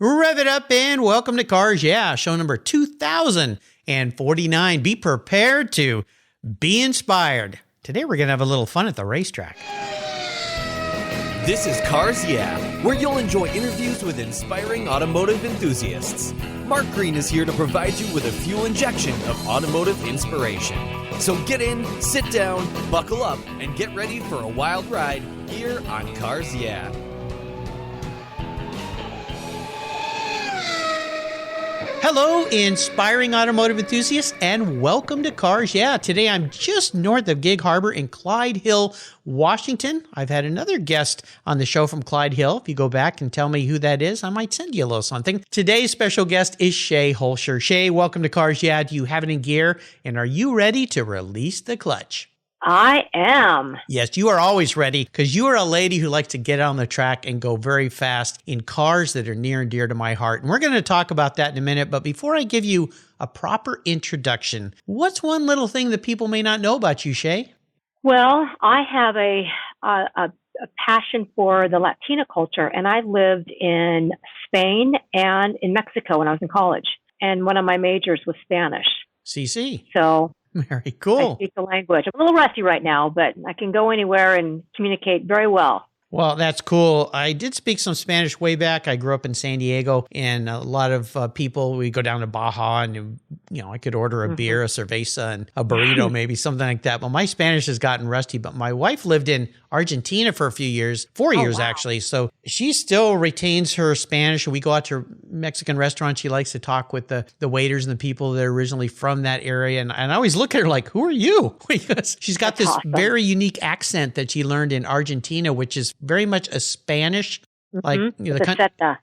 Rev it up and welcome to Cars Yeah, show number 2049. Be prepared to be inspired. Today we're going to have a little fun at the racetrack. This is Cars Yeah, where you'll enjoy interviews with inspiring automotive enthusiasts. Mark Green is here to provide you with a fuel injection of automotive inspiration. So get in, sit down, buckle up, and get ready for a wild ride here on Cars Yeah. Hello, inspiring automotive enthusiasts, and welcome to Cars Yeah. Today I'm just north of Gig Harbor in Clyde Hill, Washington. I've had another guest on the show from Clyde Hill. If you go back and tell me who that is, I might send you a little something. Today's special guest is Shay Hoelscher. Shay, welcome to Cars Yeah. Do you have it in gear? And are you ready to release the clutch? I am. Yes, you are always ready because you are a lady who likes to get on the track and go very fast in cars that are near and dear to my heart. And we're going to talk about that in a minute. But before I give you a proper introduction, what's one little thing that people may not know about you, Shay? Well, I have a passion for the Latina culture, and I lived in Spain and in Mexico when I was in college. And one of my majors was Spanish. CC. So very cool. I speak the language. I'm a little rusty right now, but I can go anywhere and communicate very well. Well, that's cool. I did speak some Spanish way back. I grew up in San Diego, and a lot of people, we go down to Baja, and I could order a beer, a cerveza, and a burrito, maybe something like that. But my Spanish has gotten rusty. But my wife lived in Argentina for a few years, 4 years actually. So she still retains her Spanish. We go out to Mexican restaurants. She likes to talk with the waiters and the people that are originally from that area. And I always look at her like, who are you? Because she's got this very unique accent that she learned in Argentina, which is very much a Spanish, like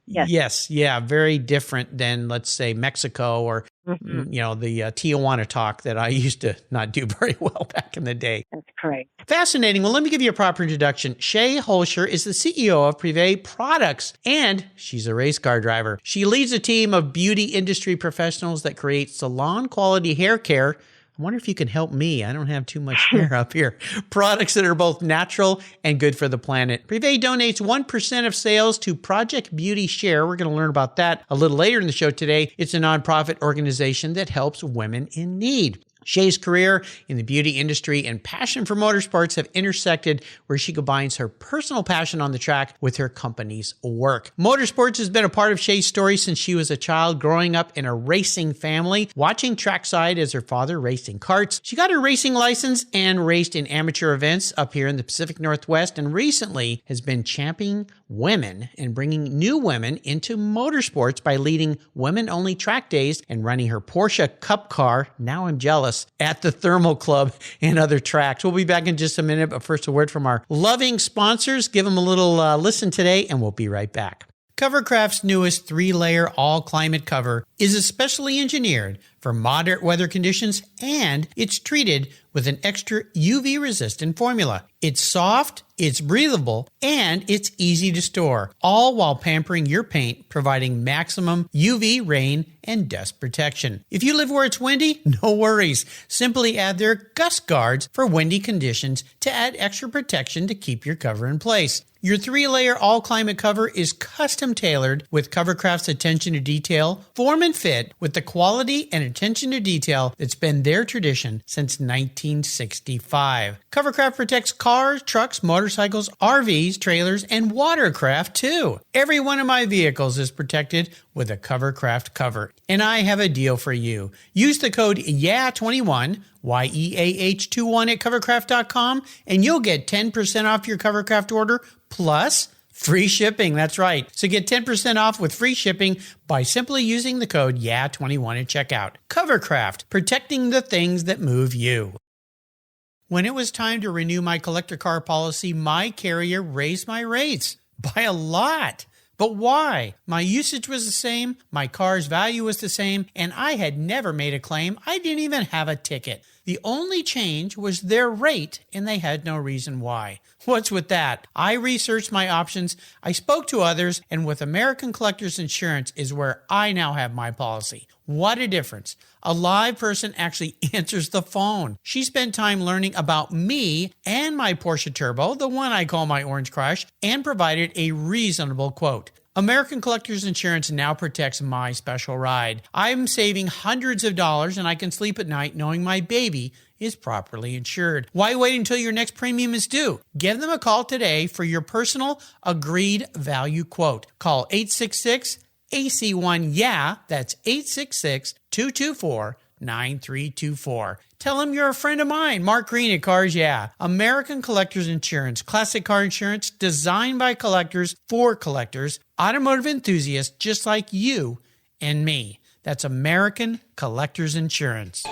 yes, yeah, very different than, let's say, Mexico or the Tijuana talk that I used to not do very well back in the day. That's correct. Fascinating. Well, let me give you a proper introduction. Shay Hoelscher is the CEO of Privé Products, and she's a race car driver. She leads a team of beauty industry professionals that create salon quality hair care. I wonder if you can help me. I don't have too much hair up here. Products that are both natural and good for the planet. Privé donates 1% of sales to Project Beauty Share. We're going to learn about that a little later in the show today. It's a nonprofit organization that helps women in need. Shay's career in the beauty industry and passion for motorsports have intersected, where she combines her personal passion on the track with her company's work. Motorsports has been a part of Shay's story since she was a child, growing up in a racing family, watching trackside as her father raced in karts. She got her racing license and raced in amateur events up here in the Pacific Northwest, and recently has been championing women and bringing new women into motorsports by leading women-only track days and running her Porsche Cup car. Now I'm jealous. At the Thermal Club and other tracks. We'll be back in just a minute, but first a word from our loving sponsors. Give them a little listen today, and we'll be right back. Covercraft's newest 3-layer all-climate cover is especially engineered for moderate weather conditions, and it's treated with an extra UV-resistant formula. It's soft, it's breathable, and it's easy to store, all while pampering your paint, providing maximum UV, rain, and dust protection. If you live where it's windy, no worries. Simply add their gust guards for windy conditions to add extra protection to keep your cover in place. Your 3-layer all-climate cover is custom tailored with Covercraft's attention to detail, form and fit with the quality and attention to detail that's been their tradition since 1965. Covercraft protects cars, trucks, motorcycles, RVs, trailers, and watercraft too. Every one of my vehicles is protected with a Covercraft cover. And I have a deal for you. Use the code YEAH21, YEAH21 at covercraft.com, and you'll get 10% off your Covercraft order plus free shipping. That's right. So get 10% off with free shipping by simply using the code YEAH21 at checkout. Covercraft, protecting the things that move you. When it was time to renew my collector car policy, my carrier raised my rates by a lot. But why? My usage was the same, my car's value was the same, and I had never made a claim. I didn't even have a ticket. The only change was their rate, and they had no reason why. What's with that? I researched my options, I spoke to others, and with American Collectors Insurance is where I now have my policy. What a difference. A live person actually answers the phone. She spent time learning about me and my Porsche Turbo, the one I call my Orange Crush, and provided a reasonable quote. American Collectors Insurance now protects my special ride. I'm saving hundreds of dollars and I can sleep at night knowing my baby is properly insured. Why wait until your next premium is due? Give them a call today for your personal agreed value quote. Call 866-AC1-YEAH. That's 866-224-9324. Tell them you're a friend of mine, Mark Green at Cars Yeah. American Collectors Insurance, classic car insurance designed by collectors for collectors, automotive enthusiasts just like you and me. That's American Collectors Insurance.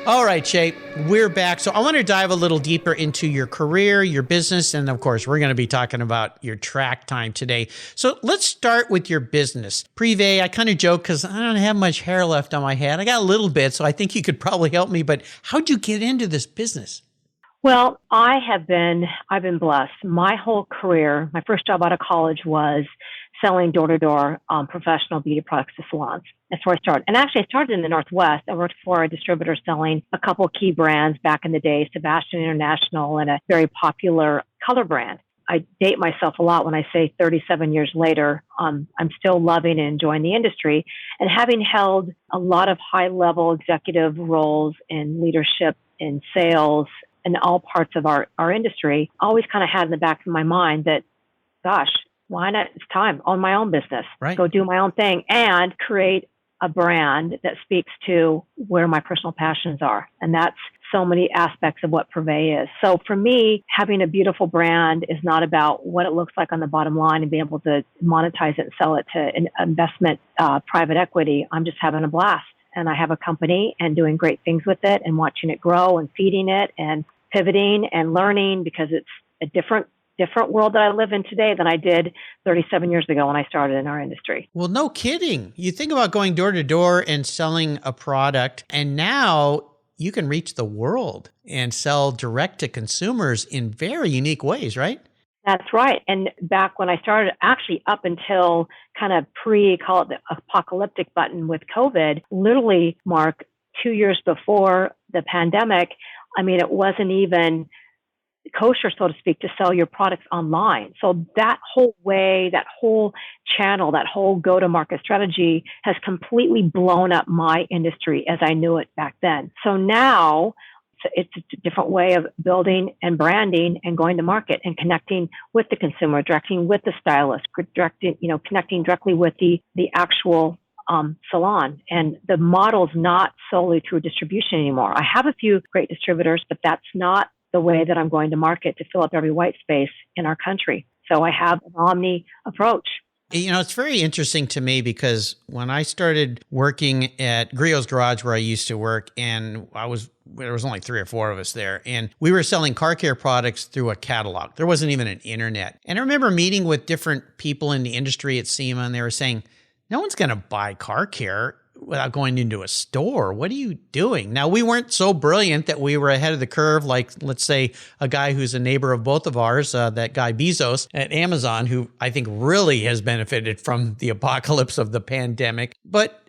All right, Shay, we're back. So I want to dive a little deeper into your career, your business, and of course, we're going to be talking about your track time today. So let's start with your business. Privé, I kind of joke because I don't have much hair left on my head. I got a little bit, so I think you could probably help me, but how'd you get into this business? Well, I've been blessed. My whole career, my first job out of college was selling door-to-door professional beauty products to salons. That's where I started. And actually, I started in the Northwest. I worked for a distributor selling a couple of key brands back in the day, Sebastian International and a very popular color brand. I date myself a lot when I say 37 years later, I'm still loving and enjoying the industry. And having held a lot of high-level executive roles in leadership, in sales, in all parts of our industry, I always kind of had in the back of my mind that, gosh, why not? It's time. Own my own business. Right. Go do my own thing and create a brand that speaks to where my personal passions are. And that's so many aspects of what Privé is. So for me, having a beautiful brand is not about what it looks like on the bottom line and being able to monetize it and sell it to an investment, private equity. I'm just having a blast. And I have a company and doing great things with it and watching it grow and feeding it and pivoting and learning, because it's a different world that I live in today than I did 37 years ago when I started in our industry. Well, no kidding. You think about going door to door and selling a product, and now you can reach the world and sell direct to consumers in very unique ways, right? That's right. And back when I started, actually up until kind of call it the apocalyptic button with COVID, literally, Mark, 2 years before the pandemic, I mean, it wasn't even kosher, so to speak, to sell your products online. So that whole way, that whole channel, that whole go-to-market strategy has completely blown up my industry as I knew it back then. So now it's a different way of building and branding and going to market and connecting with the consumer, directing with the stylist, connecting directly with the actual salon. And the model's not solely through distribution anymore. I have a few great distributors, but that's not the way that I'm going to market to fill up every white space in our country. So I have an Omni approach. You know, it's very interesting to me because when I started working at Griot's Garage, where I used to work, and there was only 3 or 4 of us there, and we were selling car care products through a catalog. There wasn't even an internet. And I remember meeting with different people in the industry at SEMA, and they were saying, no one's going to buy car care without going into a store. What are you doing? Now, we weren't so brilliant that we were ahead of the curve, like, let's say, a guy who's a neighbor of both of ours, that guy Bezos at Amazon, who I think really has benefited from the apocalypse of the pandemic. But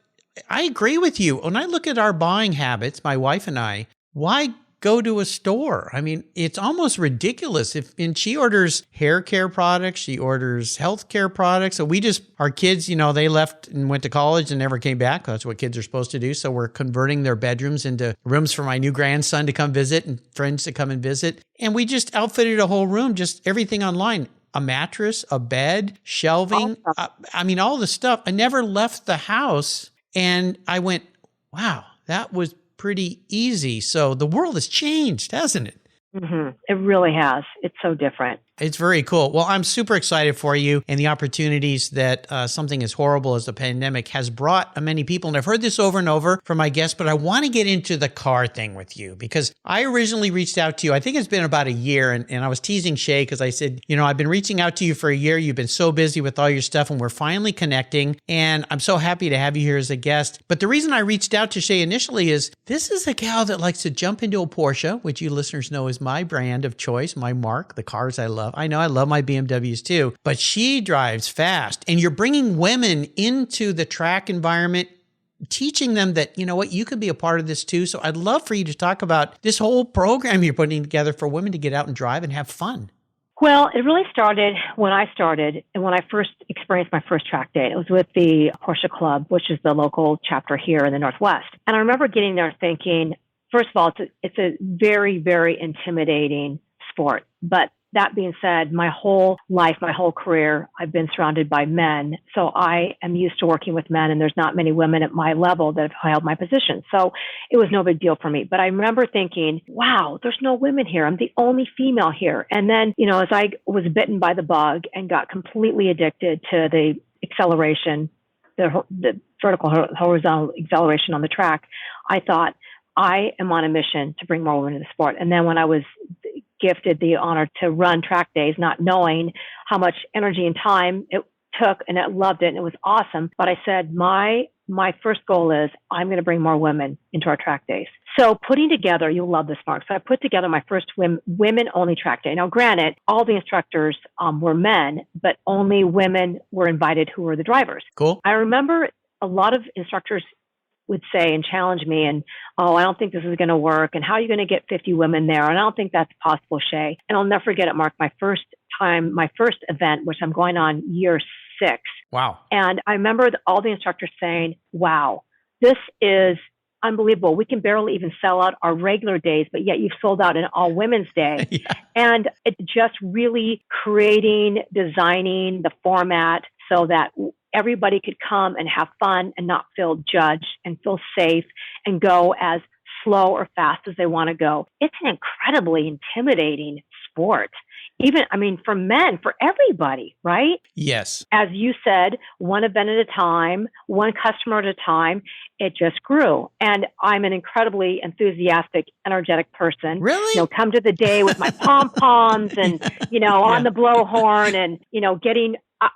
I agree with you. When I look at our buying habits, my wife and I, why go to a store? I mean, it's almost ridiculous. And she orders hair care products, she orders health care products. So our kids, they left and went to college and never came back. That's what kids are supposed to do. So we're converting their bedrooms into rooms for my new grandson to come visit and friends to come and visit. And we just outfitted a whole room, just everything online. A mattress, a bed, shelving. Awesome. All the stuff. I never left the house. And I went, wow, that was pretty easy. So the world has changed, hasn't it? Mm-hmm. It really has. It's so different. It's very cool. Well, I'm super excited for you and the opportunities that something as horrible as the pandemic has brought many people. And I've heard this over and over from my guests, but I want to get into the car thing with you because I originally reached out to you. I think it's been about a year. And I was teasing Shay because I said, I've been reaching out to you for a year. You've been so busy with all your stuff and we're finally connecting. And I'm so happy to have you here as a guest. But the reason I reached out to Shay initially is this is a gal that likes to jump into a Porsche, which you listeners know is my brand of choice, my mark, the cars I love. I know I love my BMWs too, but she drives fast. And you're bringing women into the track environment, teaching them that, you could be a part of this too. So I'd love for you to talk about this whole program you're putting together for women to get out and drive and have fun. Well, it really started when I started and when I first experienced my first track day. It was with the Porsche Club, which is the local chapter here in the Northwest. And I remember getting there thinking, first of all, it's a very, very intimidating sport. But that being said, my whole life, my whole career, I've been surrounded by men. So I am used to working with men, and there's not many women at my level that have held my position. So it was no big deal for me. But I remember thinking, wow, there's no women here. I'm the only female here. And then, as I was bitten by the bug and got completely addicted to the acceleration, the vertical horizontal acceleration on the track, I thought, I am on a mission to bring more women to the sport. And then when I was gifted the honor to run track days, not knowing how much energy and time it took, and I loved it, and it was awesome. But I said, my first goal is I'm going to bring more women into our track days. So putting together, you'll love this, Mark. So I put together my first women-only track day. Now, granted, all the instructors were men, but only women were invited who were the drivers. Cool. I remember a lot of instructors would say and challenge me and, oh, I don't think this is going to work. And how are you going to get 50 women there? And I don't think that's possible, Shay. And I'll never forget it, Mark, my first event, which I'm going on year 6. Wow. And I remember all the instructors saying, wow, this is unbelievable. We can barely even sell out our regular days, but yet you've sold out an all women's day. Yeah. And it's just really designing the format so that everybody could come and have fun and not feel judged and feel safe and go as slow or fast as they want to go. It's an incredibly intimidating sport. For men, for everybody, right? Yes. As you said, one event at a time, one customer at a time, it just grew. And I'm an incredibly enthusiastic, energetic person. Really? Come to the day with my pom-poms and, on the blowhorn and,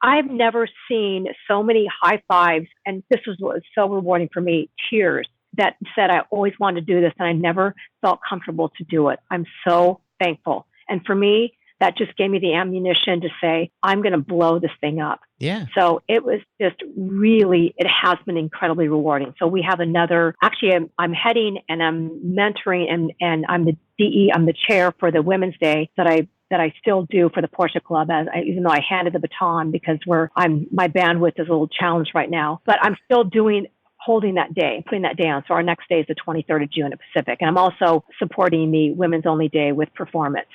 I've never seen so many high fives, and this was what was so rewarding for me, tears that said I always wanted to do this, and I never felt comfortable to do it. I'm so thankful. And for me, that just gave me the ammunition to say, I'm going to blow this thing up. Yeah. So it was just it has been incredibly rewarding. So we have I'm heading and I'm mentoring and I'm the chair for the Women's Day that I still do for the Porsche Club, even though I handed the baton because my bandwidth is a little challenged right now, but I'm still holding that day, putting that day on. So our next day is the 23rd of June at Pacific. And I'm also supporting the Women's Only Day with Performance.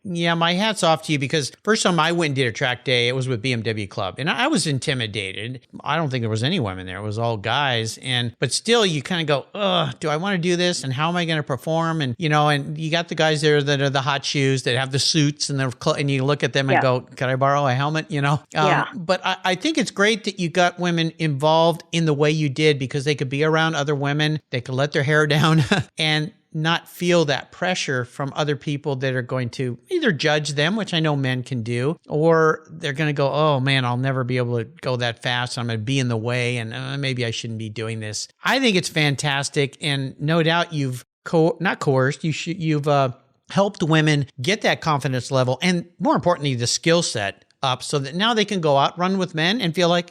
Yeah, my hat's off to you because first time I went and did a track day, it was with BMW Club. And I was intimidated. I don't think there was any women there. It was all guys. But still, you kind of go, ugh, do I want to do this? And how am I going to perform? And, and you got the guys there that are the hot shoes that have the suits and you look at them and go, can I borrow a helmet? Yeah. But I think it's great that you got women involved in the way you did because they could be around other women. They could let their hair down and not feel that pressure from other people that are going to either judge them, which I know men can do, or they're going to go, oh man, I'll never be able to go that fast. I'm going to be in the way and maybe I shouldn't be doing this. I think it's fantastic. And no doubt you've not coerced, you've helped women get that confidence level and more importantly, the skill set up so that now they can go out, run with men and feel like,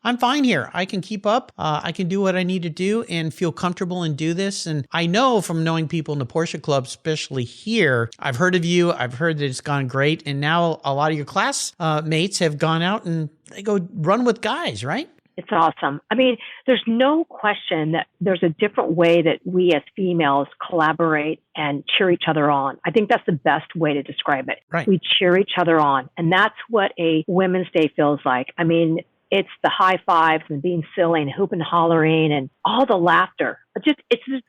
I'm fine here. I can keep up. I can do what I need to do and feel comfortable and do this. And I know from knowing people in the Porsche Club, especially here, I've heard of you. I've heard that it's gone great. And now a lot of your class mates have gone out and they go run with guys, right? It's awesome. There's no question that there's a different way that we as females collaborate and cheer each other on. I think that's the best way to describe it. Right. We cheer each other on. And that's what a Women's Day feels like. It's the high fives and being silly and hooping and hollering and all the laughter. There's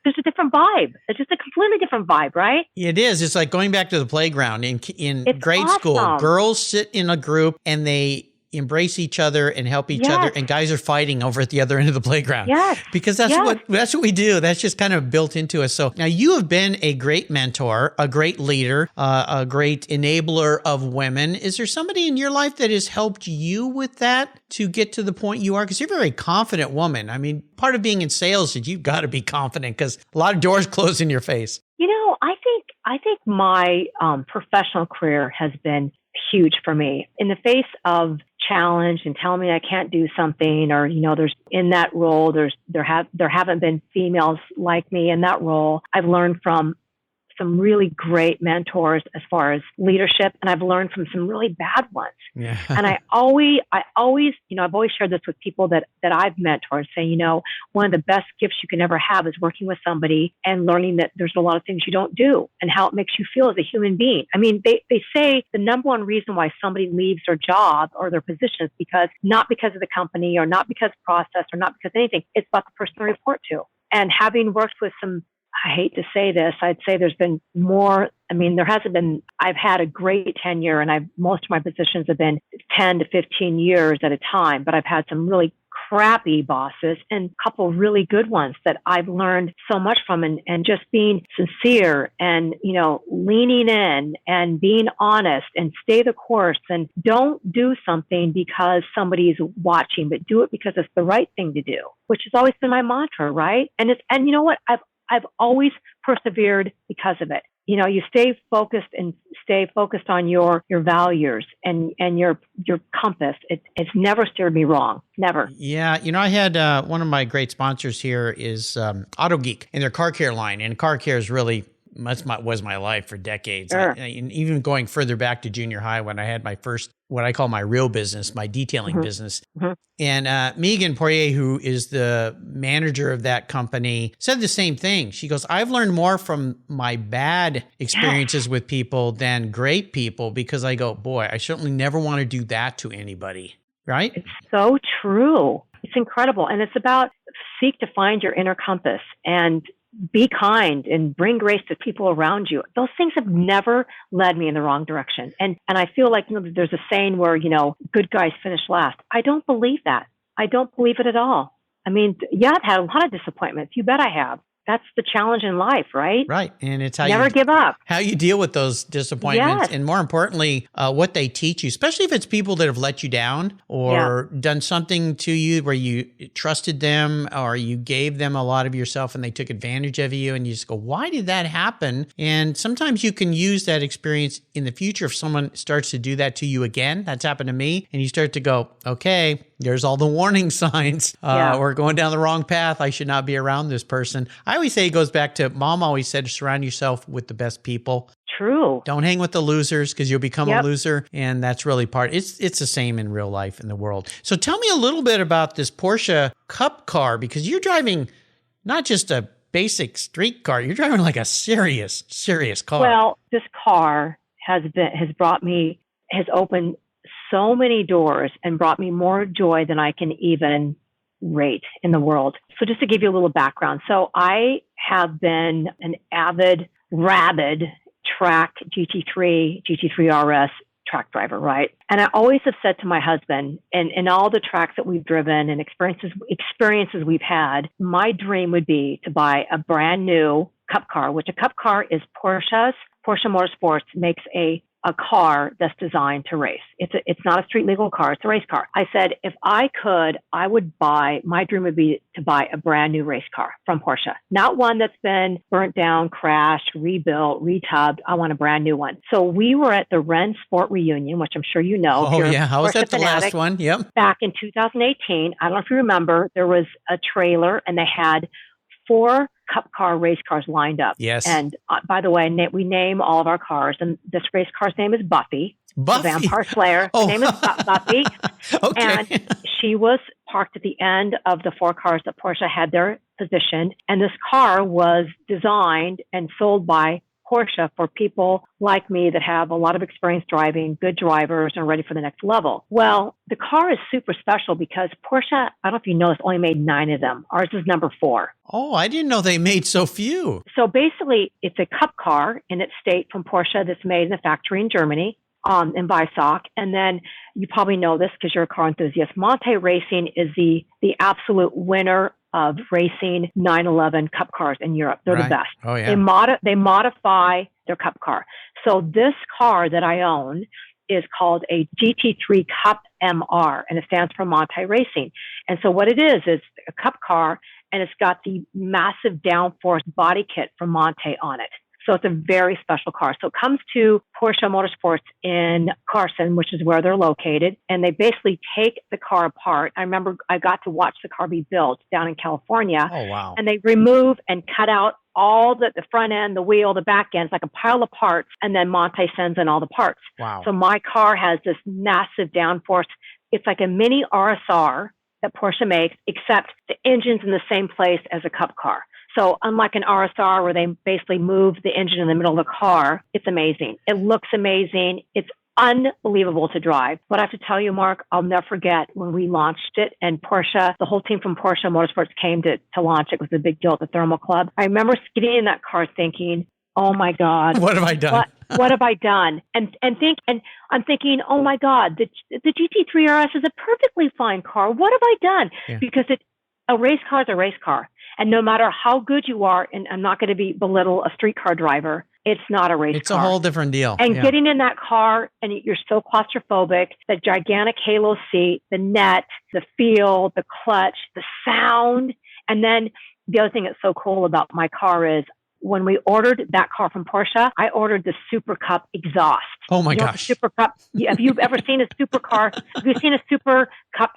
a different vibe. It's just a completely different vibe, right? It is. It's like going back to the playground in grade awesome. school. Girls sit in a group and they embrace each other and help each other, and guys are fighting over at the other end of the playground. Yes. Because that's what we do. That's just kind of built into us. So now you have been a great mentor, a great leader, a great enabler of women. Is there somebody in your life that has helped you with that to get to the point you are? Because you're a very confident woman. Part of being in sales is you've got to be confident because a lot of doors close in your face. I think my professional career has been huge for me. In the face of challenge and telling me I can't do something, or there's in that role, there haven't been females like me in that role. I've learned from some really great mentors as far as leadership, and I've learned from some really bad ones. Yeah. And I've always, I've always shared this with people that I've mentored, saying, one of the best gifts you can ever have is working with somebody and learning that there's a lot of things you don't do and how it makes you feel as a human being. I mean, they say the number one reason why somebody leaves their job or their position is not because of the company or not because of process or not because of anything. It's about the person they report to. And having worked with some, I hate to say this, I'd say there's been more. I mean, there hasn't been, I've had a great tenure and most of my positions have been 10 to 15 years at a time, but I've had some really crappy bosses and a couple really good ones that I've learned so much from, and just being sincere and, leaning in and being honest and stay the course, and don't do something because somebody's watching, but do it because it's the right thing to do, which has always been my mantra, right? And you know what? I've always persevered because of it. You stay focused on your values and your compass. It's never steered me wrong. Never. Yeah. I had one of my great sponsors here is Auto Geek and their car care line. And car care is really was my life for decades. Sure. And even going further back to junior high when I had my first, what I call my real business, my detailing business. Mm-hmm. And Megan Poirier, who is the manager of that company, said the same thing. She goes, I've learned more from my bad experiences with people than great people, because I go, boy, I certainly never want to do that to anybody. Right? It's so true. It's incredible. And it's about seek to find your inner compass and be kind and bring grace to people around you. Those things have never led me in the wrong direction. And I feel like there's a saying where, good guys finish last. I don't believe that. I don't believe it at all. I mean, yeah, I've had a lot of disappointments. You bet I have. That's the challenge in life, right? Right. And it's how never give up. How you deal with those disappointments. Yes. And more importantly, what they teach you, especially if it's people that have let you down or done something to you where you trusted them or you gave them a lot of yourself and they took advantage of you, and you just go, why did that happen? And sometimes you can use that experience in the future if someone starts to do that to you again. That's happened to me. And you start to go, okay, there's all the warning signs. We're going down the wrong path. I should not be around this person. I always say it goes back to Mom always said, surround yourself with the best people. True. Don't hang with the losers, because you'll become a loser. And that's really it's the same in real life in the world. So tell me a little bit about this Porsche Cup car, because you're driving not just a basic street car. You're driving like a serious car. Well, this car has opened so many doors and brought me more joy than I can even rate in the world. So just to give you a little background. So I have been an rabid track GT3 RS track driver, right? And I always have said to my husband, and in all the tracks that we've driven and experiences we've had, my dream would be to buy a brand new Cup car, which a Cup car is Porsche Motorsports makes a car that's designed to race. It's not a street legal car. It's a race car. I said, if I could, my dream would be to buy a brand new race car from Porsche, not one that's been burnt down, crashed, rebuilt, retubbed. I want a brand new one. So we were at the Ren Sport Reunion, which I'm sure you know. Oh yeah. I was at the last one. Yep. Back in 2018. I don't know if you remember, there was a trailer and they had 4 Cup car race cars lined up. Yes. And by the way, we name all of our cars, and this race car's name is Buffy. The Vampire Slayer. Her name is Buffy. Okay. And she was parked at the end of the 4 cars that Porsche had there positioned. And this car was designed and sold by Porsche for people like me that have a lot of experience driving, good drivers, and ready for the next level. Well, the car is super special because Porsche, I don't know if you know, only made 9 of them. Ours is number 4. Oh, I didn't know they made so few. So basically, it's a Cup car in its state from Porsche that's made in the factory in Germany, in Weissach. And then you probably know this because you're a car enthusiast. Monte Racing is the absolute winner of racing 911 Cup cars in Europe. They're the best. Oh, yeah. They modify their Cup car. So this car that I own is called a GT3 Cup MR, and it stands for Monte Racing. And so what it is a Cup car, and it's got the massive downforce body kit from Monte on it. So it's a very special car. So it comes to Porsche Motorsports in Carson, which is where they're located, and they basically take the car apart. I remember I got to watch the car be built down in California. Oh, wow. And they remove and cut out all the front end, the wheel, the back end. It's like a pile of parts, and then Monte sends in all the parts. Wow. So my car has this massive downforce. It's like a mini RSR that Porsche makes, except the engine's in the same place as a Cup car. So unlike an RSR where they basically move the engine in the middle of the car, it's amazing. It looks amazing. It's unbelievable to drive. But I have to tell you, Mark, I'll never forget when we launched it and Porsche, the whole team from Porsche Motorsports came to launch it. It was a big deal at the Thermal Club. I remember getting in that car thinking, oh my God. What have I done? What have I done? And I'm thinking, oh my God, the GT3 RS is a perfectly fine car. What have I done? Yeah. Because a race car is a race car. And no matter how good you are, and I'm not going to belittle a street car driver, it's not a race car. It's a whole different deal. And getting in that car and you're so claustrophobic, the gigantic halo seat, the net, the feel, the clutch, the sound. And then the other thing that's so cool about my car is when we ordered that car from Porsche, I ordered the Super Cup exhaust. Oh my gosh. Super Cup. Have you ever seen a Super car? Have you seen a Super Cup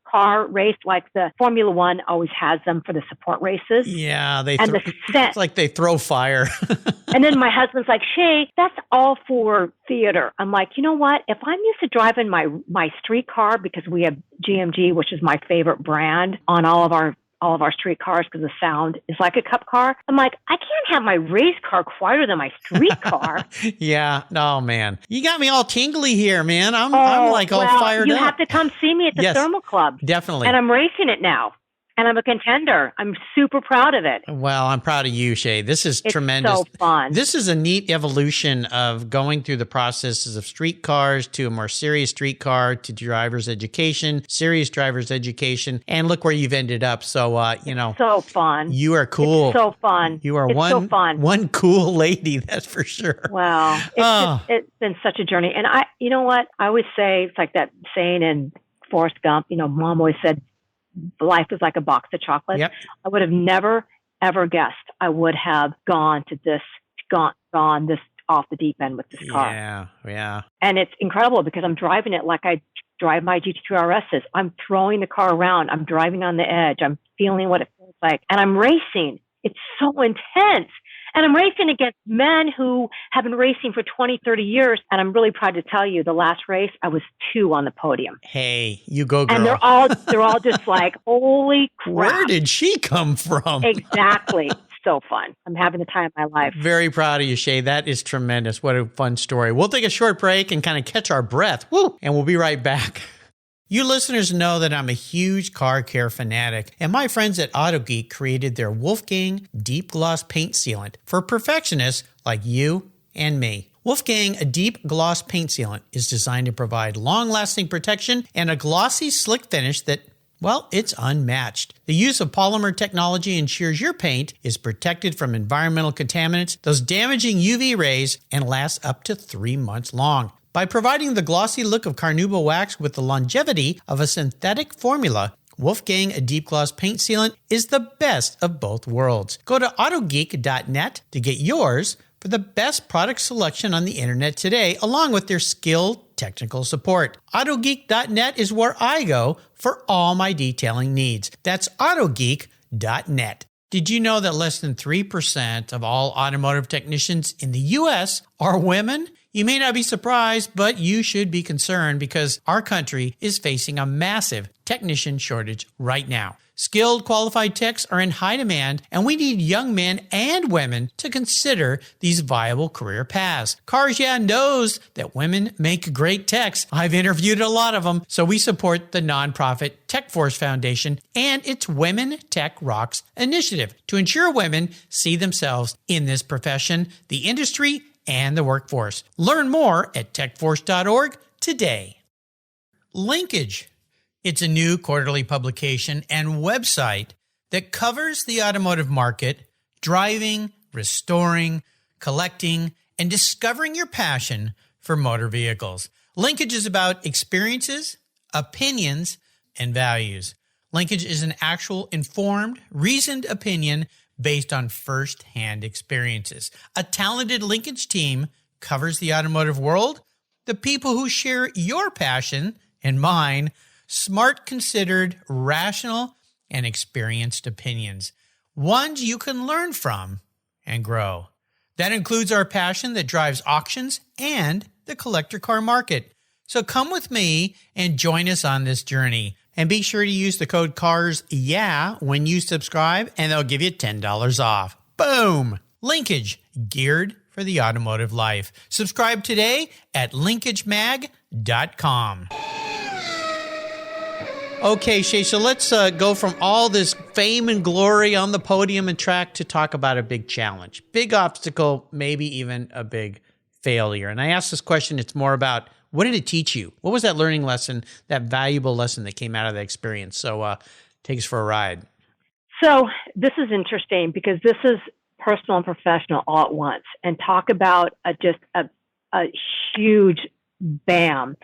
car race like the Formula One always has them for the support races? Yeah, it's like they throw fire. And then my husband's like, Shay, that's all for theater. I'm like, you know what? If I'm used to driving my street car, because we have GMG, which is my favorite brand on all of our street cars because the sound is like a Cup car. I'm like, I can't have my race car quieter than my street car. Yeah. No, man. You got me all tingly here, man. I'm like all fired up. You have to come see me at the Thermal Club. Definitely. And I'm racing it now. And I'm a contender. I'm super proud of it. Well, I'm proud of you, Shay. This is tremendous. It's so fun. This is a neat evolution of going through the processes of street cars to a more serious street car to driver's education, serious driver's education. And look where you've ended up. So, so fun. You are cool. It's so fun. You are so fun. One cool lady, that's for sure. Wow. It's been such a journey. And you know what? I always say, it's like that saying in Forrest Gump, Mom always said, life is like a box of chocolates. Yep. I would have never, ever guessed I would have gone this off the deep end with this car. Yeah. And it's incredible because I'm driving it like I drive my GT3 RSs. I'm throwing the car around. I'm driving on the edge. I'm feeling what it feels like. And I'm racing. It's so intense. And I'm racing against men who have been racing for 20, 30 years. And I'm really proud to tell you, the last race, I was 2 on the podium. Hey, you go, girl. And they're all just like, holy crap. Where did she come from? Exactly. So fun. I'm having the time of my life. Very proud of you, Shay. That is tremendous. What a fun story. We'll take a short break and kind of catch our breath. Woo! And we'll be right back. You listeners know that I'm a huge car care fanatic, and my friends at AutoGeek created their Wolfgang Deep Gloss Paint Sealant for perfectionists like you and me. Wolfgang, a deep gloss paint sealant, is designed to provide long-lasting protection and a glossy, slick finish that, well, it's unmatched. The use of polymer technology ensures your paint is protected from environmental contaminants, those damaging UV rays, and lasts up to 3 months long. By providing the glossy look of carnauba wax with the longevity of a synthetic formula, Wolfgang, a deep gloss paint sealant, is the best of both worlds. Go to autogeek.net to get yours for the best product selection on the internet today, along with their skilled technical support. Autogeek.net is where I go for all my detailing needs. That's autogeek.net. Did you know that less than 3% of all automotive technicians in the U.S. are women? You may not be surprised, but you should be concerned because our country is facing a massive technician shortage right now. Skilled, qualified techs are in high demand, and we need young men and women to consider these viable career paths. Cars Yeah knows that women make great techs. I've interviewed a lot of them, so we support the nonprofit Tech Force Foundation and its Women Tech Rocks initiative to ensure women see themselves in this profession, the industry, and the workforce. Learn more at techforce.org today. Linkage. It's a new quarterly publication and website that covers the automotive market, driving, restoring, collecting, and discovering your passion for motor vehicles. Linkage is about experiences, opinions, and values. Linkage is an actual informed, reasoned opinion based on first-hand experiences. A talented linkage team covers the automotive world, the people who share your passion and mine, smart, considered, rational, and experienced opinions. ones you can learn from and grow. That includes our passion that drives auctions and the collector car market. So come with me and join us on this journey. And be sure to use the code CARSYEAH when you subscribe, and they'll give you $10 off. Boom! Linkage, geared for the automotive life. Subscribe today at linkagemag.com. Okay, Shay, so let's go from all this fame and glory on the podium and track to talk about a big challenge, big obstacle, maybe even a big failure. And I asked this question, it's more about, what did it teach you? What was that learning lesson, that valuable lesson that came out of that experience? So take us for a ride. So this is interesting because this is personal and professional all at once, and talk about just a huge bam.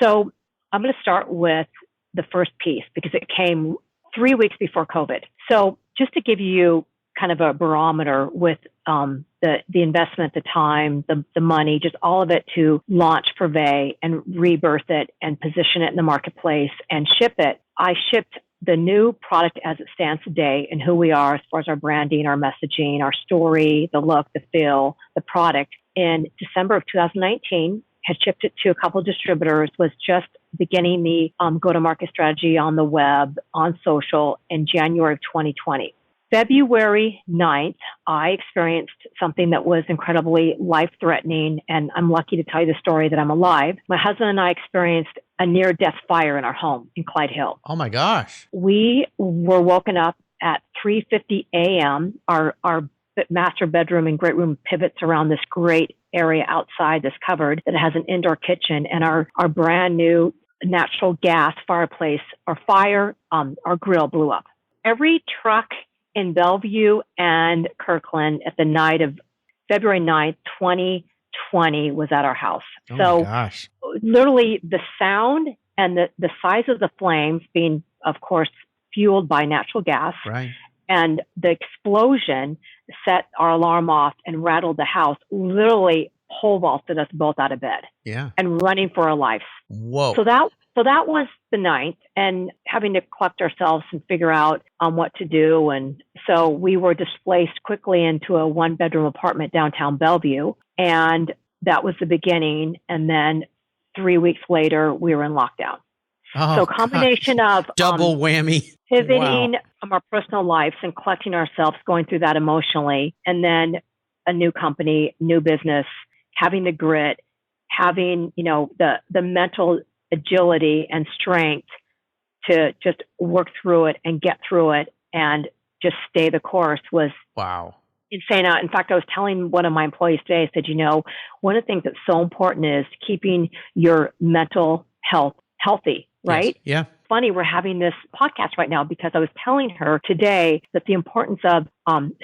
So I'm going to start with the first piece because it came 3 weeks before COVID. So just to give you kind of a barometer with the investment, the time, the money, just all of it to launch Privé and rebirth it and position it in the marketplace and ship it. I shipped the new product as it stands today and who we are as far as our branding, our messaging, our story, the look, the feel, the product in December of 2019, had shipped it to a couple of distributors, was just beginning the go-to-market strategy on the web, on social in January of 2020. February 9th, I experienced something that was incredibly life-threatening, and I'm lucky to tell you the story that I'm alive. My husband and I experienced a near-death fire in our home in Clyde Hill. Oh my gosh. We were woken up at 3:50 a.m. Our master bedroom and great room pivots around this great area outside that's covered that has an indoor kitchen, and our brand new natural gas fireplace, our grill blew up. Every truck in Bellevue and Kirkland at the night of February 9th, 2020 was at our house. Oh so my gosh. Literally the sound and the size of the flames being, of course, fueled by natural gas. Right. And the explosion set our alarm off and rattled the house, literally pole vaulted us both out of bed. Yeah. And running for our lives. Whoa. So that was the 9th, and having to collect ourselves and figure out what to do. And so we were displaced quickly into a 1-bedroom apartment downtown Bellevue. And that was the beginning. And then 3 weeks later, we were in lockdown. Oh, so combination gosh. of double whammy. pivoting Wow. from our personal lives and collecting ourselves, going through that emotionally, and then a new company, new business, having the grit, having, the mental agility and strength to just work through it and get through it and just stay the course was Wow. insane. In fact, I was telling one of my employees today, I said, one of the things that's so important is keeping your mental health healthy, right? Yes. Yeah. Funny, we're having this podcast right now because I was telling her today that the importance of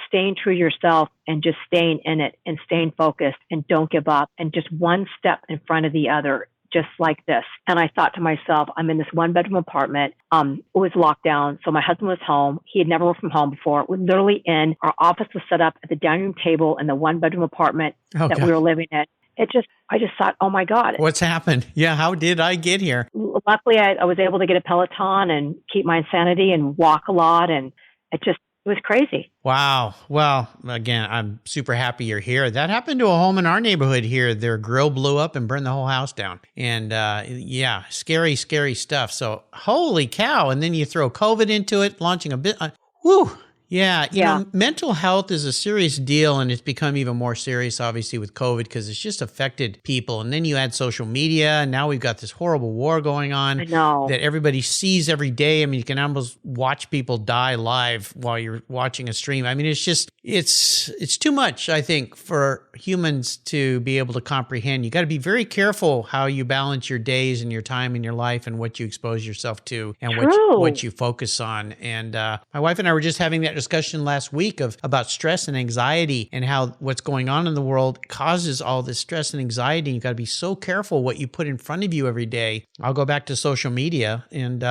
staying true to yourself and just staying in it and staying focused and don't give up and just one step in front of the other, just like this. And I thought to myself, I'm in this 1-bedroom apartment. It was locked down. So my husband was home. He had never worked from home before. We're literally in. Our office was set up at the dining room table in the 1-bedroom apartment that we were living in. I just thought, oh my God. What's happened? Yeah. How did I get here? Luckily, I was able to get a Peloton and keep my insanity and walk a lot. And it was crazy. Wow. Well, again, I'm super happy you're here. That happened to a home in our neighborhood here. Their grill blew up and burned the whole house down. And yeah, scary, scary stuff. So holy cow. And then you throw COVID into it, launching a bit. Whew. Yeah, you know, mental health is a serious deal, and it's become even more serious, obviously, with COVID because it's just affected people. And then you add social media, and now we've got this horrible war going on that everybody sees every day. I mean, you can almost watch people die live while you're watching a stream. I mean, it's just, it's too much, I think, for humans to be able to comprehend. You got to be very careful how you balance your days and your time in your life and what you expose yourself to and what you focus on. And my wife and I were just having that discussion last week about stress and anxiety and how what's going on in the world causes all this stress and anxiety. You got to be so careful what you put in front of you every day. I'll go back to social media and,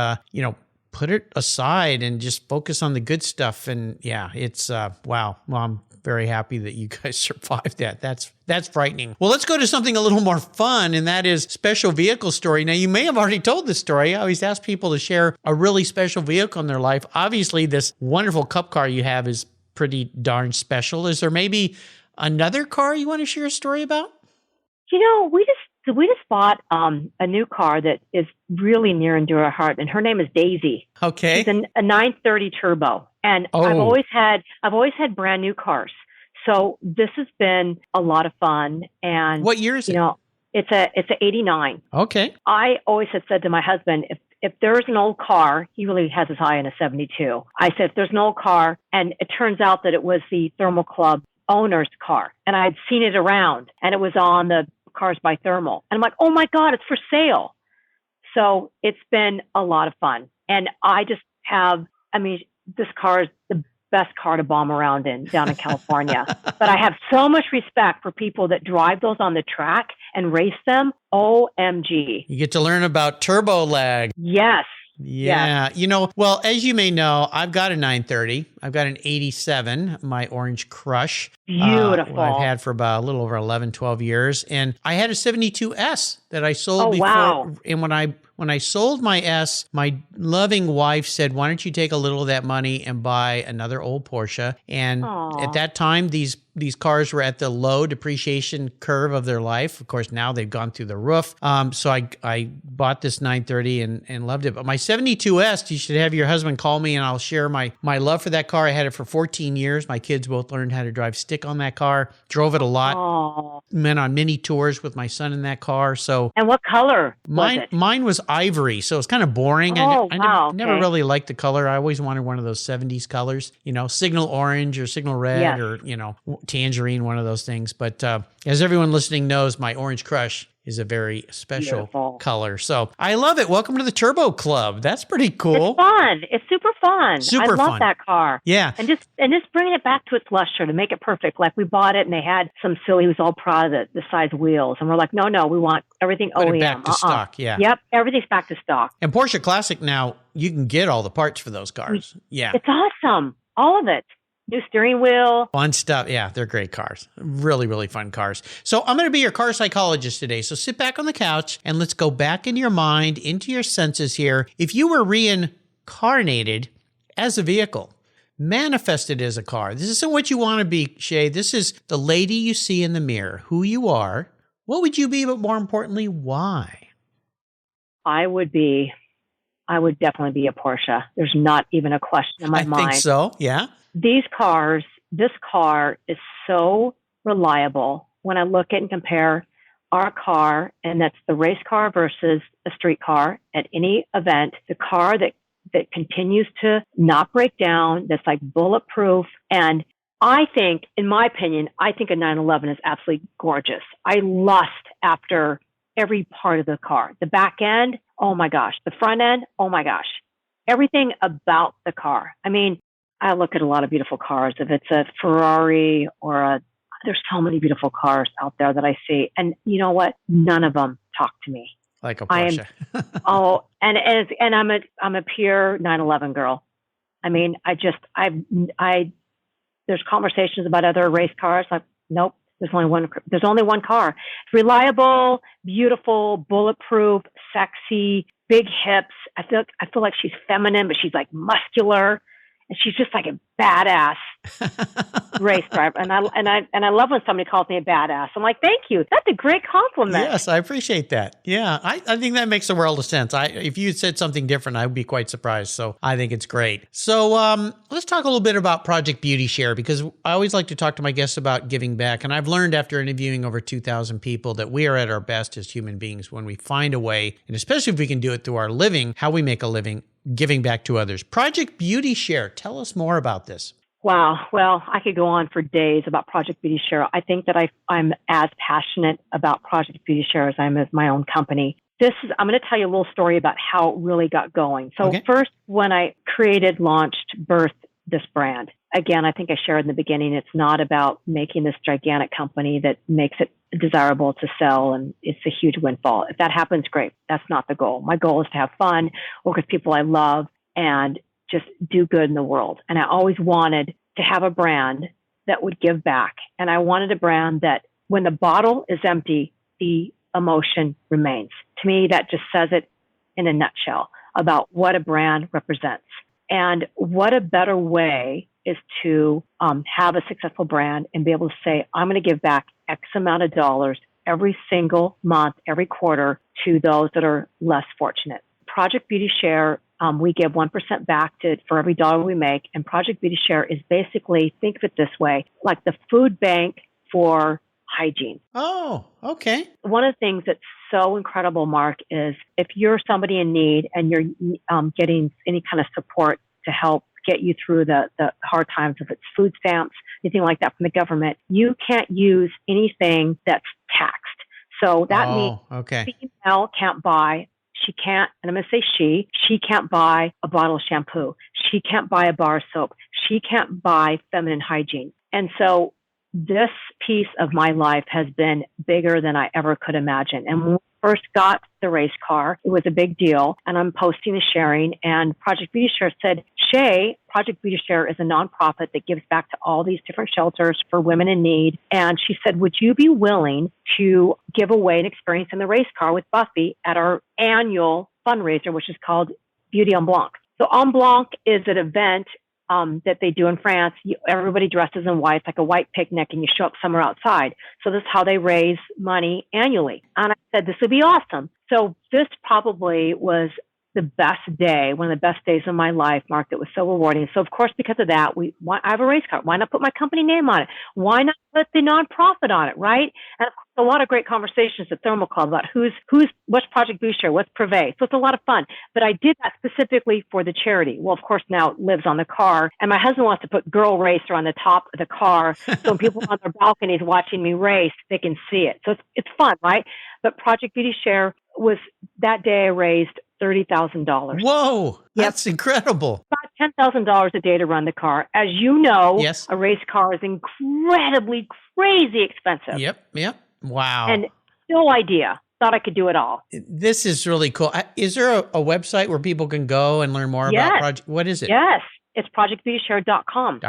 put it aside and just focus on the good stuff. And yeah, it's, wow. Well, I'm very happy that you guys survived that. That's frightening. Well, let's go to something a little more fun, and that is special vehicle story. Now, you may have already told this story. I always ask people to share a really special vehicle in their life. Obviously, this wonderful cup car you have is pretty darn special. Is there maybe another car you want to share a story about? We just bought a new car that is really near and dear to our heart, and her name is Daisy. Okay. She's a 930 turbo, and I've always had brand new cars. So this has been a lot of fun. And what year is it? It's a 89. Okay. I always have said to my husband, if there's an old car, he really has his eye on a 72. I said, if there's an old car, and it turns out that it was the Thermal Club owner's car, and I had seen it around, and it was on the Cars by Thermal. And I'm like, oh my God, it's for sale. So it's been a lot of fun. And this car is the best car to bomb around down in California. But I have so much respect for people that drive those on the track and race them. OMG. You get to learn about turbo lag. Yes. Yeah. Yes. Well, as you may know, I've got a 930. I've got an 87, my Orange Crush. Beautiful. I've had for about a little over 11, 12 years. And I had a 72S that I sold before. Wow. And when I sold my S, my loving wife said, why don't you take a little of that money and buy another old Porsche? And at that time, these cars were at the low depreciation curve of their life. Of course, now they've gone through the roof. So I bought this 930 and loved it. But my 72S, you should have your husband call me and I'll share my love for that car. I had it for 14 years. My kids both learned how to drive stick on that car, drove it a lot. Oh. Went on many tours with my son in that car. So And what color was it? Mine was ivory, so it's kind of boring. I never really liked the color. I always wanted one of those 70s colors, signal orange or signal red or, tangerine, one of those things. But as everyone listening knows, my Orange Crush is a very special color. So I love it. Welcome to the Turbo Club. That's pretty cool. It's fun. It's super fun. Super I love fun. that car. Yeah. And just bringing it back to its luster to make it perfect. Like we bought it and they had some silly, was all proud of the size wheels. And we're like, no, we want everything Put OEM. it back to stock. Yeah. Yep. Everything's back to stock. And Porsche Classic now, you can get all the parts for those cars. Yeah. It's awesome. All of it. New steering wheel. Fun stuff. Yeah, they're great cars. Really, really fun cars. So I'm going to be your car psychologist today. So sit back on the couch and let's go back in your mind, into your senses here. If you were reincarnated as a vehicle, manifested as a car, this isn't what you want to be, Shay. This is the lady you see in the mirror, who you are. What would you be, but more importantly, why? I would definitely be a Porsche. There's not even a question in my mind. I think so. Yeah. This car is so reliable when I look at and compare our car, and that's the race car versus a street car at any event, the car that continues to not break down, that's like bulletproof. And I think, in my opinion, a 911 is absolutely gorgeous. I lust after every part of the car. The back end, oh my gosh. The front end, oh my gosh. Everything about the car. I mean, I look at a lot of beautiful cars. If it's a Ferrari there's so many beautiful cars out there that I see. And you know what? None of them talk to me. Like a Porsche. I'm a pure 911 girl. I mean, there's conversations about other race cars. Like, nope, there's only one car. Reliable, beautiful, bulletproof, sexy, big hips. I feel like she's feminine, but she's like muscular. And she's just like a badass race driver. And I love when somebody calls me a badass. I'm like, thank you. That's a great compliment. Yes, I appreciate that. Yeah, I think that makes a world of sense. If you said something different, I would be quite surprised. So I think it's great. So let's talk a little bit about Project Beauty Share, because I always like to talk to my guests about giving back. And I've learned after interviewing over 2,000 people that we are at our best as human beings when we find a way, and especially if we can do it through our living, how we make a living, giving back to others. Project Beauty Share. Tell us more about this. Wow. Well, I could go on for days about Project Beauty Share. I think that I'm as passionate about Project Beauty Share as I'm as my own company. I'm going to tell you a little story about how it really got going. So First, when I birthed this brand, again, I think I shared in the beginning, it's not about making this gigantic company that makes it desirable to sell and it's a huge windfall. If that happens, great. That's not the goal. My goal is to have fun, work with people I love, and just do good in the world. And I always wanted to have a brand that would give back. And I wanted a brand that when the bottle is empty, the emotion remains. To me, that just says it in a nutshell about what a brand represents. And what a better way is to have a successful brand and be able to say, I'm going to give back X amount of dollars every single month, every quarter to those that are less fortunate. Project Beauty Share, we give 1% back for every dollar we make. And Project Beauty Share is basically, think of it this way, like the food bank for hygiene. Oh, okay. One of the things that's so incredible, Mark, is if you're somebody in need and you're getting any kind of support to help get you through the hard times, if it's food stamps, anything like that from the government, you can't use anything that's taxed. So that means female can't buy, she can't, and I'm going to say she can't buy a bottle of shampoo. She can't buy a bar of soap. She can't buy feminine hygiene. And so this piece of my life has been bigger than I ever could imagine. And when we first got the race car, it was a big deal. And I'm posting and sharing. And Project Beauty Share said, Shay, Project Beauty Share is a nonprofit that gives back to all these different shelters for women in need. And she said, would you be willing to give away an experience in the race car with Buffy at our annual fundraiser, which is called Beauty en Blanc? So en Blanc is an event that they do in France. Everybody dresses in white, it's like a white picnic, and you show up somewhere outside. So this is how they raise money annually. And I said, this would be awesome. So this probably was the best day, one of the best days of my life, Mark, that was so rewarding. So of course, because of that, I have a race car. Why not put my company name on it? Why not put the nonprofit on it, right? And of course, a lot of great conversations at Thermal Club about what's Project Beauty Share, what's Privé. So it's a lot of fun. But I did that specifically for the charity. Well, of course, now it lives on the car. And my husband wants to put Girl Racer on the top of the car. So when people on their balconies watching me race, they can see it. So it's fun, right? But Project Beauty Share was, that day I raised $30,000. Whoa, that's incredible. About $10,000 a day to run the car. As you know, yes, a race car is incredibly, crazy expensive. Yep. Wow. And no idea. Thought I could do it all. This is really cool. Is there a website where people can go and learn more about Project? What is it? Yes. It's projectbeautyshare.com.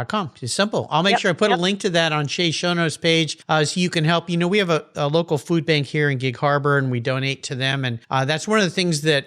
It's simple. I'll make sure I put a link to that on Shay's show notes page so you can help. You know, we have a local food bank here in Gig Harbor, and we donate to them. And that's one of the things that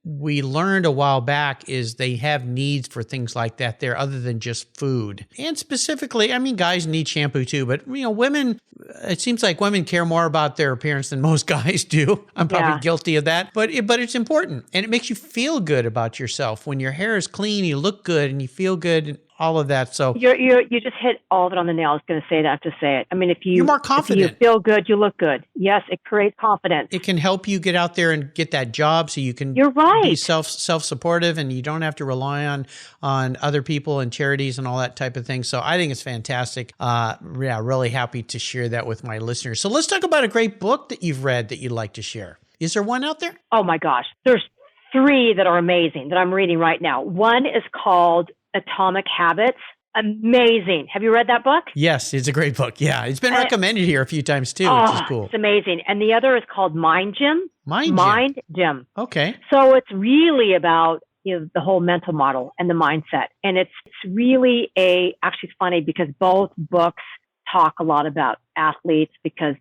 we learned a while back is they have needs for things like that there other than just food. And specifically, I mean, guys need shampoo too, but you know, women, it seems like women care more about their appearance than most guys do. I'm probably guilty of that, but it's important. And it makes you feel good about yourself. When your hair is clean, you look good and you feel good and all of that. So you just hit all of it on the nail. I was going to say that to say it. I mean, you're more confident. If you feel good, you look good. Yes, it creates confidence. It can help you get out there and get that job so you can be self-supportive and you don't have to rely on other people and charities and all that type of thing. So I think it's fantastic. Really happy to share that with my listeners. So let's talk about a great book that you've read that you'd like to share. Is there one out there? Oh my gosh. There's 3 that are amazing that I'm reading right now. One is called Atomic Habits. Amazing. Have you read that book? Yes, it's a great book. Yeah, it's been recommended here a few times too, which is cool. It's amazing. And the other is called Mind Gym. Mind Gym. Okay. So it's really about the whole mental model and the mindset. And it's really actually it's funny because both books talk a lot about athletes because,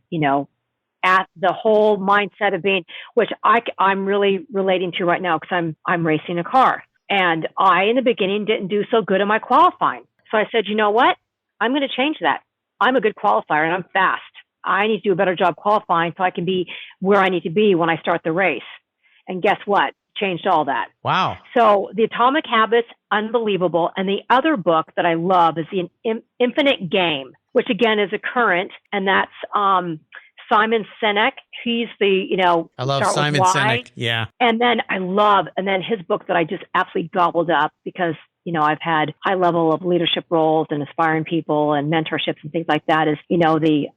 at the whole mindset of being, which I'm really relating to right now because I'm racing a car. And I, in the beginning, didn't do so good in my qualifying. So I said, you know what? I'm going to change that. I'm a good qualifier and I'm fast. I need to do a better job qualifying so I can be where I need to be when I start the race. And guess what? Changed all that. Wow. So the Atomic Habits, unbelievable. And the other book that I love is The Infinite Game, which again is a current. And that's Simon Sinek. He's I love Simon Sinek. Yeah. And then his book that I just absolutely gobbled up because, I've had high level of leadership roles and aspiring people and mentorships and things like that is, the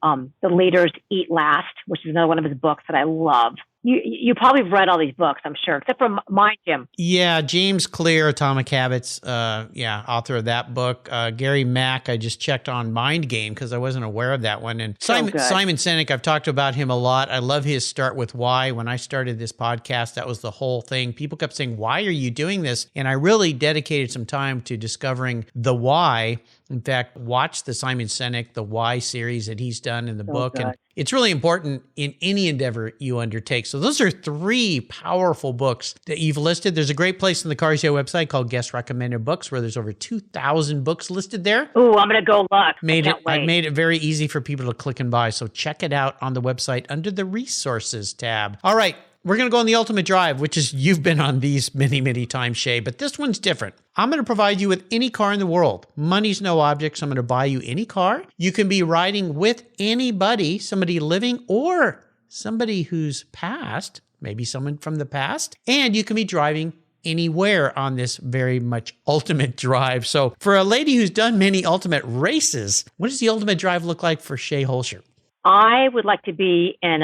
Leaders Eat Last, which is another one of his books that I love. You probably have read all these books, I'm sure, except for Mind Gym. Yeah, James Clear, Atomic Habits, author of that book. Gary Mack, I just checked on Mind Game because I wasn't aware of that one. And Simon Sinek, I've talked about him a lot. I love his Start With Why. When I started this podcast, that was the whole thing. People kept saying, why are you doing this? And I really dedicated some time to discovering the why In fact, watch the Simon Sinek, the Why series that he's done in the book. good. And it's really important in any endeavor you undertake. So those are 3 powerful books that you've listed. There's a great place on the Cars Yeah website called Guest Recommended Books, where there's over 2,000 books listed there. Ooh, I'm going to go look. I've made it very easy for people to click and buy. So check it out on the website under the resources tab. All right. We're going to go on the ultimate drive, which is you've been on these many, many times, Shay, but this one's different. I'm going to provide you with any car in the world. Money's no object, so I'm going to buy you any car. You can be riding with anybody, somebody living or somebody who's passed, maybe someone from the past, and you can be driving anywhere on this very much ultimate drive. So for a lady who's done many ultimate races, what does the ultimate drive look like for Shay Hoelscher? I would like to be in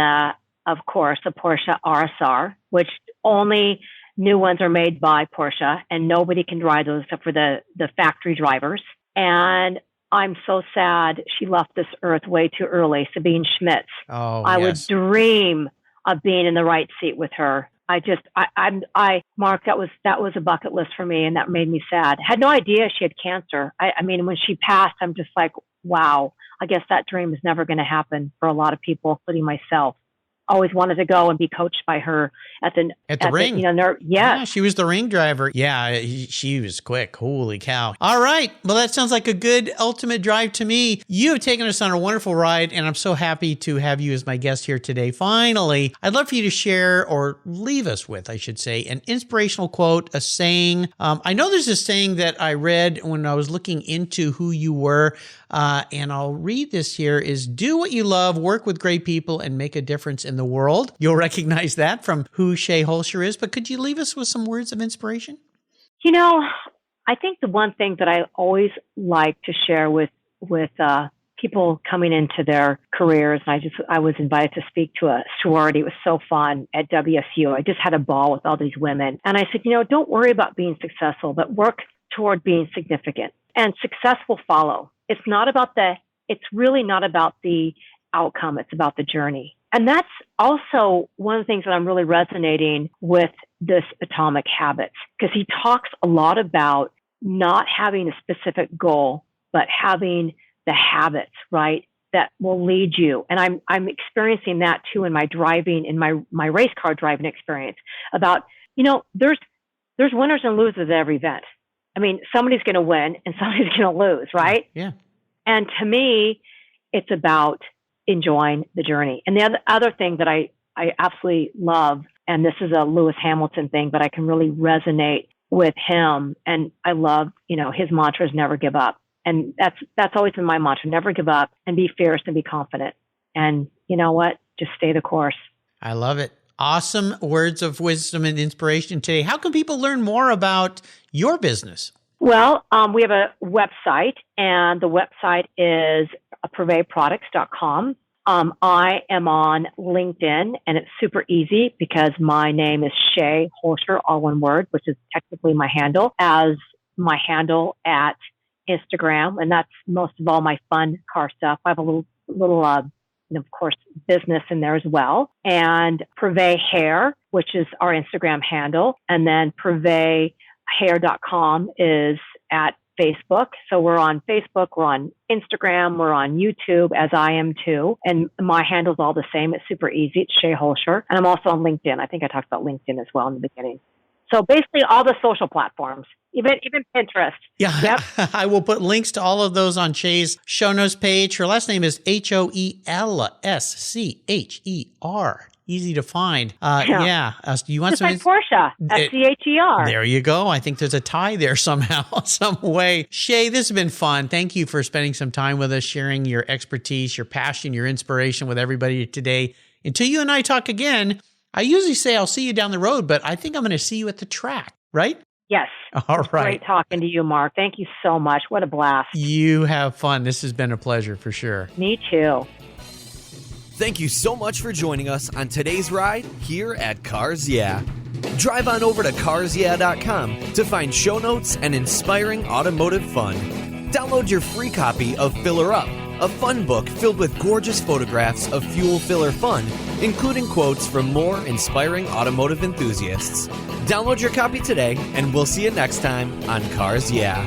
of course, a Porsche RSR, which only new ones are made by Porsche, and nobody can drive those except for the factory drivers. And I'm so sad she left this earth way too early, Sabine Schmitz. Oh, I yes. would dream of being in the right seat with her. Mark, that was a bucket list for me, and that made me sad. Had no idea she had cancer. I mean, when she passed, I'm just like, wow, I guess that dream is never going to happen for a lot of people, including myself. Always wanted to go and be coached by her at the ring. Yeah, she was the ring driver. Yeah, she was quick. Holy cow. All right. Well, that sounds like a good ultimate drive to me. You have taken us on a wonderful ride, and I'm so happy to have you as my guest here today. Finally, I'd love for you to share, or leave us with, I should say, an inspirational quote, a saying. I know there's a saying that I read when I was looking into who you were, and I'll read this here, is do what you love, work with great people, and make a difference in the world. You'll recognize that from who Shay Hoelscher is, but could you leave us with some words of inspiration? You know, I think the one thing that I always like to share with people coming into their careers, and I was invited to speak to a sorority. It was so fun at WSU. I just had a ball with all these women. And I said, don't worry about being successful, but work toward being significant. And success will follow. It's really not about the outcome. It's about the journey. And that's also one of the things that I'm really resonating with this Atomic Habits, because he talks a lot about not having a specific goal, but having the habits, right, that will lead you. And I'm experiencing that too in my driving, in my race car driving experience about, there's winners and losers at every event. I mean, somebody's going to win and somebody's going to lose, right? Yeah. And to me, it's about enjoying the journey. And the other thing that I absolutely love, and this is a Lewis Hamilton thing, but I can really resonate with him. And I love, his mantra is never give up. And that's always been my mantra, never give up and be fierce and be confident. And you know what? Just stay the course. I love it. Awesome words of wisdom and inspiration today. How can people learn more about your business? Well, we have a website, and the website is privéproducts.com. I am on LinkedIn, and it's super easy because my name is Shay Hoelscher, all one word, which is technically my handle, as my handle at Instagram. And that's most of all my fun car stuff. I have a little of course, business in there as well. And Privé Hair, which is our Instagram handle. And then privéhair.com is at Facebook. So we're on Facebook, we're on Instagram, we're on YouTube, as I am too. And my handle's all the same. It's super easy. It's Shay Hoelscher. And I'm also on LinkedIn. I think I talked about LinkedIn as well in the beginning. So basically all the social platforms, even Pinterest. Yeah, yep. I will put links to all of those on Shay's show notes page. Her last name is Hoelscher. Easy to find. Yeah. Do you want just some? Like Porsche, Scher. There you go. I think there's a tie there somehow, some way. Shay, this has been fun. Thank you for spending some time with us, sharing your expertise, your passion, your inspiration with everybody today. Until you and I talk again, I usually say I'll see you down the road, but I think I'm going to see you at the track, right? Yes. All right. Great talking to you, Mark. Thank you so much. What a blast. You have fun. This has been a pleasure for sure. Me too. Thank you so much for joining us on today's ride here at Cars Yeah. Drive on over to carsyeah.com to find show notes and inspiring automotive fun. Download your free copy of Filler Up, a fun book filled with gorgeous photographs of fuel filler fun, including quotes from more inspiring automotive enthusiasts. Download your copy today, and we'll see you next time on Cars Yeah.